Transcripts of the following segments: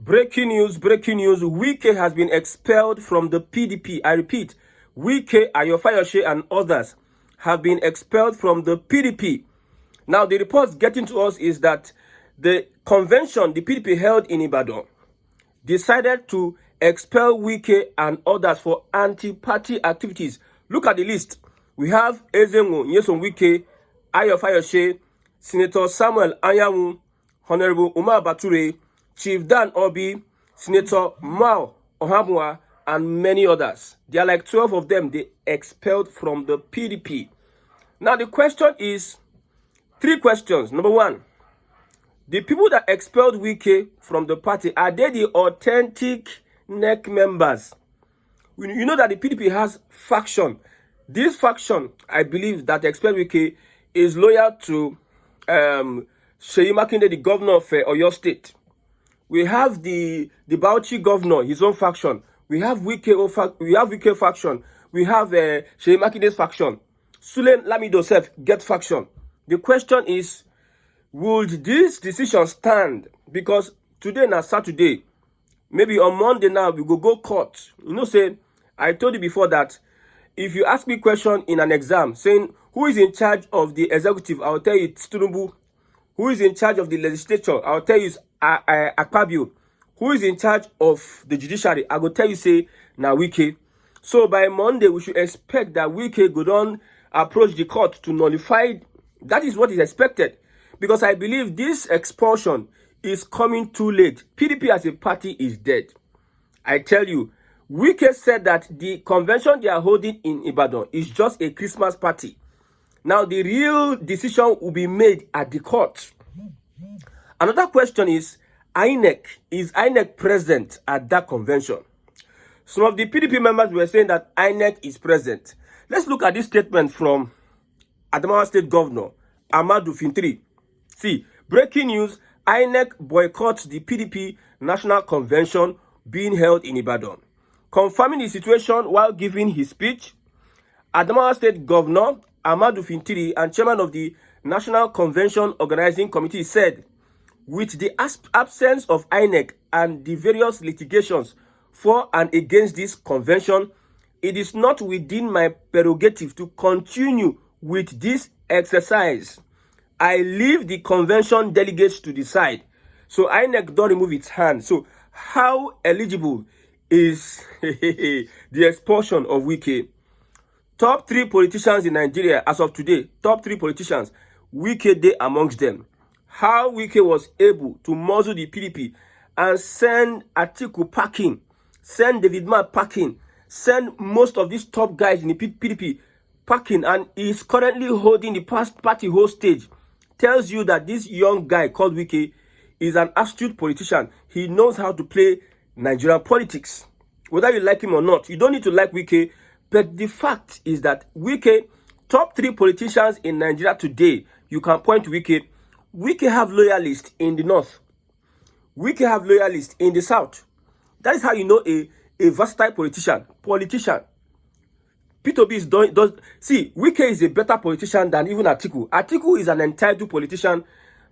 Breaking news, breaking news. Wike has been expelled from the PDP. I repeat, Wike, Ayofayoshe, and others have been expelled from the PDP. Now, the reports getting to us is that the convention the PDP held in Ibadan decided to expel Wike and others for anti-party activities. Look at the list. We have Ezenwo Nyesom Wike, Ayofayoshe, Senator Samuel Anyanwu, Honorable Umar Bature, Chief Dan Obi, Senator Mao Ohamwa, and many others. There are like 12 of them they expelled from the PDP. Now the question is, 3 questions. Number 1, the people that expelled Wike from the party, are they the authentic NEC members? You know that the PDP has faction. This faction, I believe, that expelled Wike is loyal to Seyi Makinde, the governor of Oyo State. We have the Bauchi governor, his own faction. We have Wike faction. We have Seyi Makinde's faction. Sulen Lamido self get faction. The question is, would this decision stand? Because today na Saturday, maybe on Monday now we go court. You know, say I told you before that if you ask me question in an exam saying who is in charge of the executive, I'll tell you it's Tinubu. Who is in charge of the legislature, I'll tell you it's Akpabio. Who is in charge of the judiciary, I will tell you say na Wike. So by Monday we should expect that Wike go on approach the court to nullify. That is what is expected, because I believe this expulsion is coming too late. PDP as a party is dead. I tell you, Wike said that the convention they are holding in Ibadan is just a Christmas party. Now the real decision will be made at the court. Another question is INEC present at that convention? Some of the PDP members were saying that INEC is present. Let's look at this statement from Adamawa State Governor Ahmadu Fintiri. See, breaking news, INEC boycotts the PDP National Convention being held in Ibadan. Confirming the situation while giving his speech, Adamawa State Governor Ahmadu Fintiri and chairman of the National Convention Organizing Committee said, with the absence of INEC and the various litigations for and against this convention, it is not within my prerogative to continue with this exercise. I leave the convention delegates to decide. So INEC don't remove its hand. So how eligible is the expulsion of Wike? Top 3 politicians in Nigeria as of today, top 3 politicians, Wike dey amongst them. How Wike was able to muzzle the PDP and send Atiku packing, send David Mark packing, send most of these top guys in the PDP packing, and is currently holding the past party hostage, tells you that this young guy called Wike is an astute politician. He knows how to play Nigerian politics. Whether you like him or not, you don't need to like Wike, but the fact is that Wike, top 3 politicians in Nigeria today, you can point to Wike. Wike have loyalists in the north. Wike have loyalists in the south. That is how you know a versatile politician. P2B does see, Wike is a better politician than even Atiku. Atiku is an entitled politician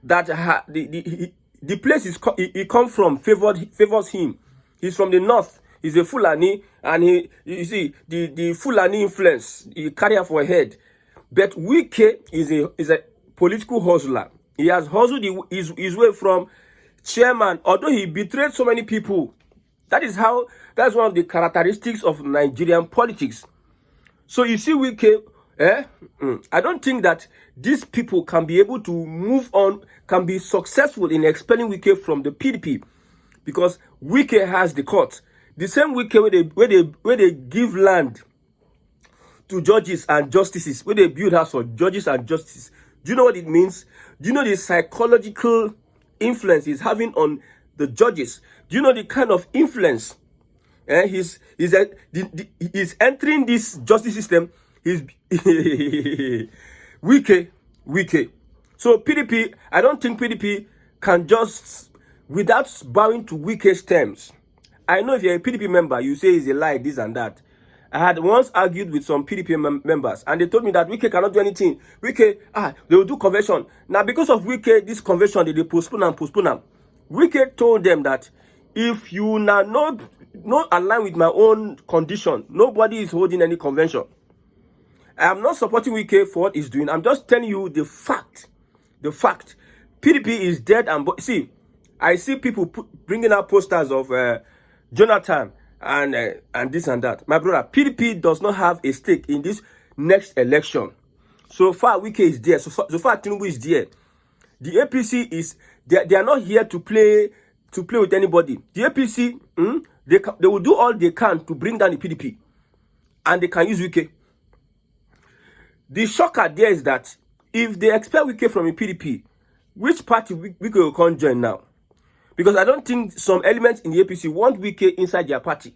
that the place he come from favors him. He's from the north. He's a Fulani, and you see the Fulani influence he carry for a head. But Wike is a political hustler. He has hustled his way from chairman, although he betrayed so many people. That's one of the characteristics of Nigerian politics. So you see Wike, I don't think that these people can be able to move on, can be successful in expelling Wike from the PDP, because Wike has the court. The same Wike where they give land to judges and justices, where they build house for judges and justices. Do you know what it means? Do you know the psychological influence he's having on the judges? Do you know the kind of influence he's entering this justice system? He's Wike. So PDP, I don't think PDP can just, without bowing to Wike's terms. I know if you're a PDP member, you say it's a lie, this and that. I had once argued with some PDP members, and they told me that Wike cannot do anything. Wike, they will do convention. Now, because of Wike, this convention, they postpone them. Wike told them that if you now not align with my own condition, nobody is holding any convention. I am not supporting Wike for what he's doing. I'm just telling you the fact. The fact. PDP is dead and see, I see people bringing out posters of Jonathan and this and that. My brother, PDP does not have a stake in this next election. So far, Wike is there. So far, Tinubu is there. The APC is they are not here to play with anybody. The APC, they will do all they can to bring down the PDP, and they can use Wike. The shocker there is that if they expel Wike from the PDP, which party Wike will come join now? Because I don't think some elements in the APC want Wike inside their party.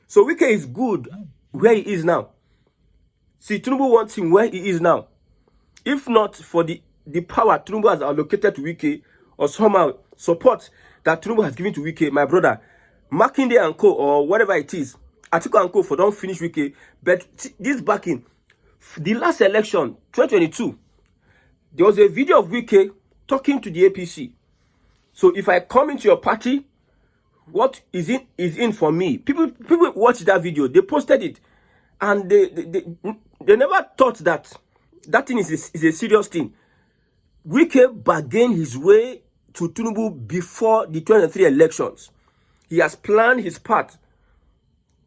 So Wike is good where he is now. See, Tinubu wants him where he is now. If not for the power Tinubu has allocated to Wike, or somehow support that Tinubu has given to Wike, my brother, Makinde and Co, or whatever it is, Atiku and Co for don't finish Wike. But this backing, the last election, 2022, there was a video of Wike talking to the APC. So if I come into your party, what is in for me? People watched that video. They posted it, and they never thought that thing is a serious thing. Wike bargained his way to Tinubu before the 2023 elections. He has planned his part.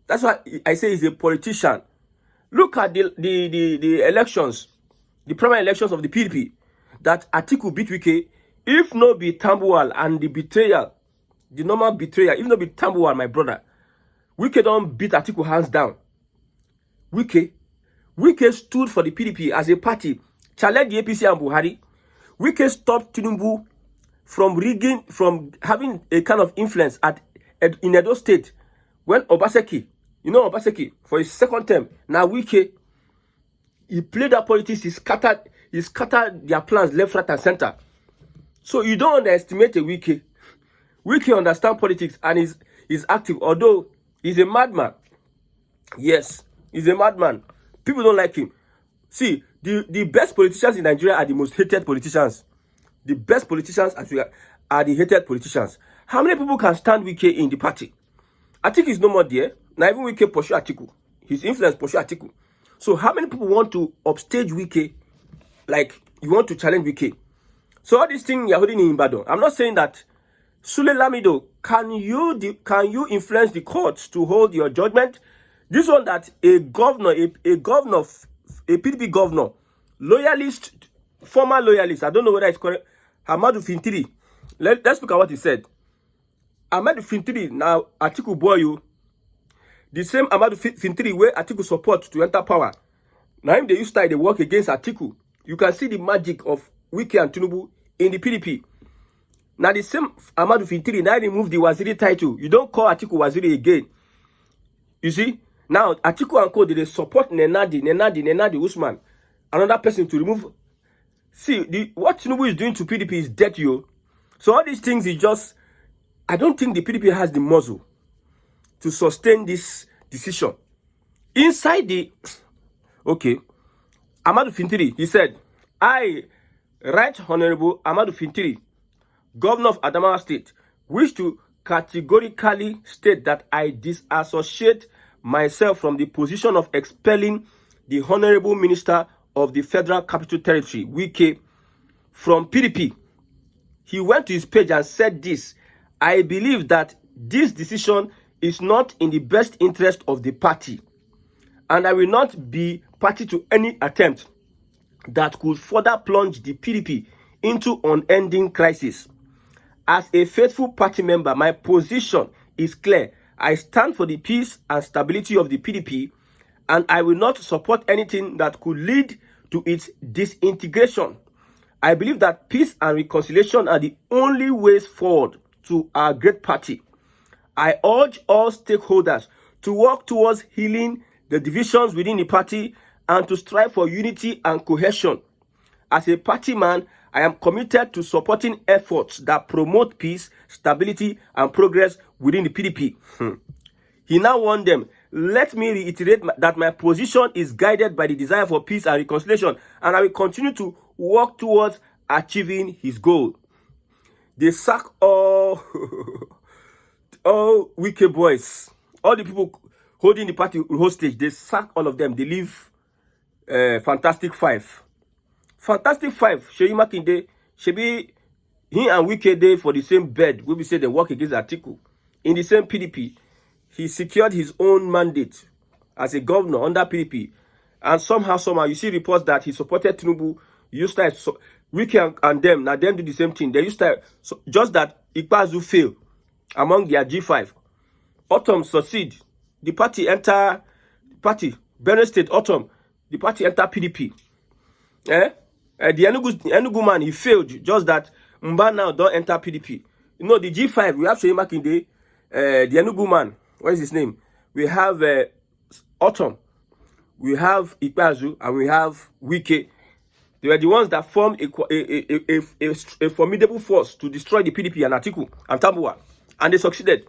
That's why I say he's a politician. Look at the elections, the primary elections of the PDP, that Atiku beat Wike. If no be Tambuwal and the betrayal, the normal betrayal, if no be Tambuwal, my brother, Wike don't beat Atiku hands down. Wike stood for the PDP as a party, challenged the APC and Buhari. Wike stopped Tinubu from rigging, from having a kind of influence in Edo State when Obaseki, for his second term, now Wike, he played that politics, he scattered their plans left, right, and center. So you don't underestimate a Wike. Wike understands politics and is active, although he's a madman. Yes, he's a madman. People don't like him. See, the best politicians in Nigeria are the most hated politicians. The best politicians are the hated politicians. How many people can stand Wike in the party? Atiku is no more there. Now even Wike pursue Atiku. His influence pursue Atiku. So how many people want to upstage Wike? Like, you want to challenge Wike? So all these things you're holding in Ibadan. I'm not saying that. Sule Lamido, can you influence the courts to hold your judgment? This one that a PDP governor, loyalist, former loyalist, I don't know whether it's correct, Ahmadu Fintiri. Let's look at what he said. Ahmadu Fintiri, now Atiku Boyu, the same Ahmadu Fintiri where Atiku support to enter power. Now if they use style, they work against Atiku. You can see the magic of Wike and Tinubu in the PDP. Now the same Ahmadu Fintiri now remove the Waziri title. You don't call Atiku Waziri again. You see? Now Atiku and Co, they support Nenadi Usman, another person to remove. See, what Tinubu is doing to PDP is dead, yo. So all these things is just, I don't think the PDP has the muscle to sustain this decision. Inside the, okay, Ahmadu Fintiri, he said, I, Right Honorable Ahmadu Fintiri, Governor of Adamawa State, wish to categorically state that I disassociate myself from the position of expelling the Honorable Minister of the Federal Capital Territory, Wike, from PDP. He went to his page and said this: I believe that this decision is not in the best interest of the party, and I will not be party to any attempt that could further plunge the PDP into unending crisis. As a faithful party member, my position is clear. I stand for the peace and stability of the PDP, and I will not support anything that could lead to its disintegration. I believe that peace and reconciliation are the only ways forward to our great party. I urge all stakeholders to work towards healing the divisions within the party and to strive for unity and cohesion. As a party man, I am committed to supporting efforts that promote peace, stability, and progress within the PDP. He now warned them, let me reiterate that my position is guided by the desire for peace and reconciliation, and I will continue to work towards achieving his goal. They sack all all Wike boys, all the people holding the party hostage, they sack all of them. They leave Fantastic Five. Fantastic Five, Sheyi Makinde, Shebi, he and Wike dey for the same bed. We say they work against Atiku. In the same PDP, he secured his own mandate as a governor under PDP. And somehow, you see reports that he supported Tinubu. Used to Wike and them, now them do the same thing. They used to, just that Ikpeazu fail among their G5. Autumn succeed. The party enter, Benue State, Autumn, the party enter PDP. The Enugu man, he failed. Just that Mba now don't enter PDP. You know, the G5, we have Sheyi Makinde, the Enugu man, what is his name? We have Autumn, we have Ikpeazu, and we have Wike. They were the ones that formed a formidable force to destroy the PDP and Atiku and Tambuwa. And they succeeded.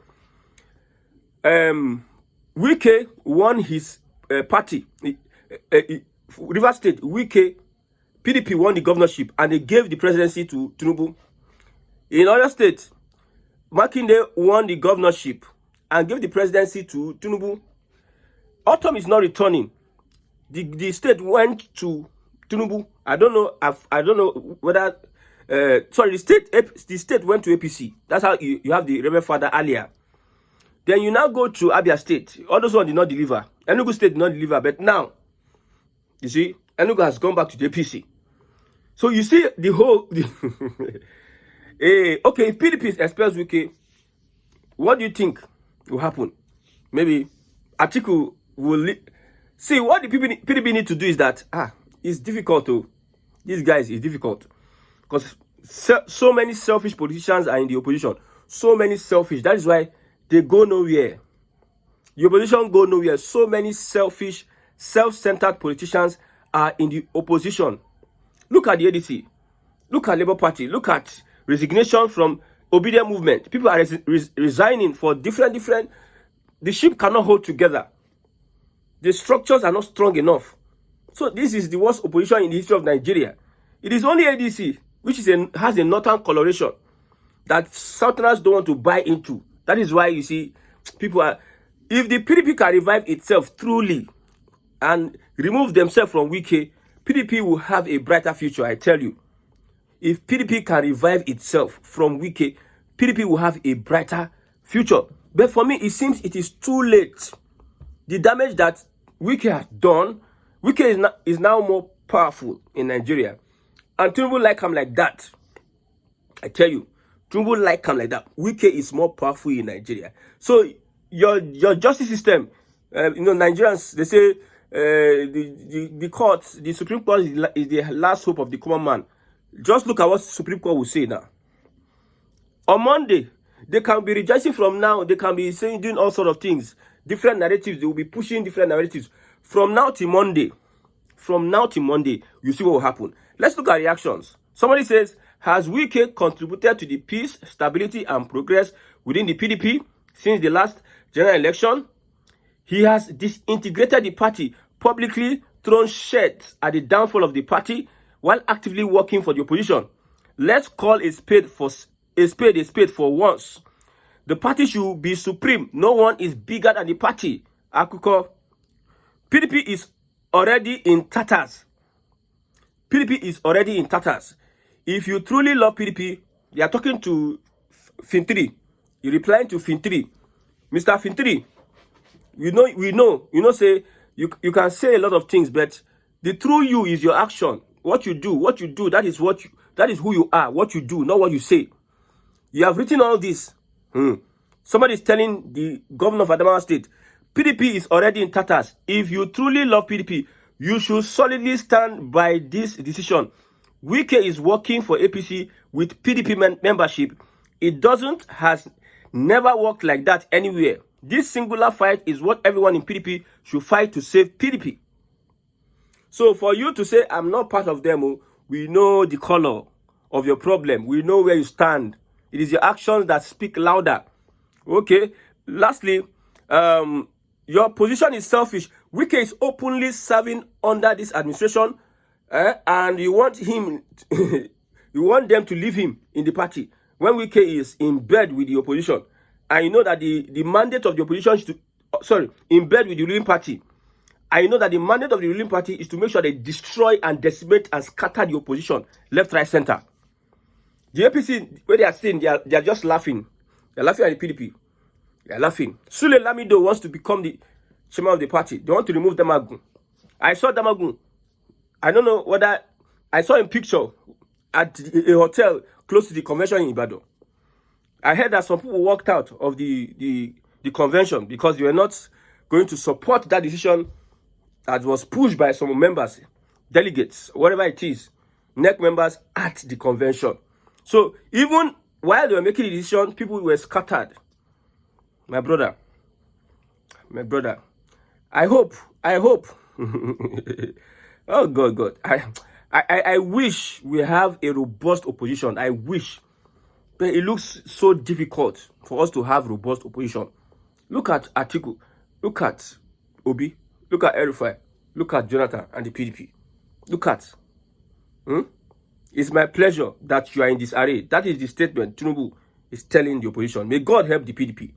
Wike won his party. River State, Wike, PDP won the governorship and they gave the presidency to Tinubu. In other states, Makinde won the governorship and gave the presidency to Tinubu. Autumn is not returning. The state went to Tinubu. I don't know whether the state went to APC. That's how you have the Reverend Father earlier. Then you now go to Abia State. All those ones did not deliver. Enugu State did not deliver. But now, you see, Enugu has gone back to the APC. So you see the whole... okay, if PDP expels Wike, what do you think will happen? Maybe Atiku will... See, what the PDP need to do is that, it's difficult to... These guys, it's difficult. Because so many selfish politicians are in the opposition. So many selfish. That is why they go nowhere. The opposition go nowhere. So many selfish, self-centered politicians are in the opposition. Look at the ADC. Look at Labour Party. Look at resignation from obedient movement. People are resigning for different... The ship cannot hold together. The structures are not strong enough. So this is the worst opposition in the history of Nigeria. It is only ADC, which has a northern coloration, that Southerners don't want to buy into. That is why you see people are... If the PDP can revive itself truly and remove themselves from Wike, PDP will have a brighter future, I tell you. If PDP can revive itself from Wike, PDP will have a brighter future. But for me, it seems it is too late. The damage that Wike has done, Wike is now more powerful in Nigeria. And Tinubu like him like that. I tell you, Tinubu like him like that. Wike is more powerful in Nigeria. So your justice system, Nigerians, they say the courts, the Supreme Court is the last hope of the common man. Just look at what Supreme Court will say now. On Monday, they can be rejoicing from now. They can be saying, doing all sorts of things. Different narratives. They will be pushing different narratives. From now till Monday, you see what will happen. Let's look at reactions. Somebody says, has Wike contributed to the peace, stability, and progress within the PDP since the last general election? He has disintegrated the party, publicly thrown shade at the downfall of the party, while actively working for the opposition. Let's call a spade a spade for once. The party should be supreme. No one is bigger than the party. Akuko. PDP is already in tatters. PDP is already in tatters. If you truly love PDP, you are talking to Fintiri. You're replying to Fintiri. Mr. Fintiri, say you can say a lot of things, but the true you is your action. What you do, that is who you are. What you do, not what you say. You have written all this. Somebody is telling the governor of Adamawa State, PDP is already in tatters. If you truly love PDP, you should solidly stand by this decision. Wike is working for APC with PDP membership. It has never worked like that anywhere. This singular fight is what everyone in PDP should fight to save PDP. So for you to say, I'm not part of them, we know the color of your problem. We know where you stand. It is your actions that speak louder. Okay. Lastly, your position is selfish. Wike is openly serving under this administration, and you want him, you want them to leave him in the party when Wike is in bed with the opposition. I know that the mandate of the opposition is to, in bed with the ruling party. I know that the mandate of the ruling party is to make sure they destroy and decimate and scatter the opposition, left, right, center. The APC, where they are sitting, they are just laughing. They're laughing at the PDP. They're laughing. Sule Lamido wants to become the chairman of the party. They want to remove Damagun. I saw Damagun. I don't know whether I saw him picture at a hotel close to the convention in Ibadan. I heard that some people walked out of the convention because they were not going to support that decision that was pushed by some members, delegates, whatever it is, NEC members at the convention. So even while they were making the decision, people were scattered. My brother, I hope. Oh God. I wish we have a robust opposition. I wish. But it looks so difficult for us to have robust opposition. Look at Atiku. Look at Obi. Look at Erifai. Look at Jonathan and the PDP. Look at. It's my pleasure that you are in this array. That is the statement Tinubu is telling the opposition. May God help the PDP.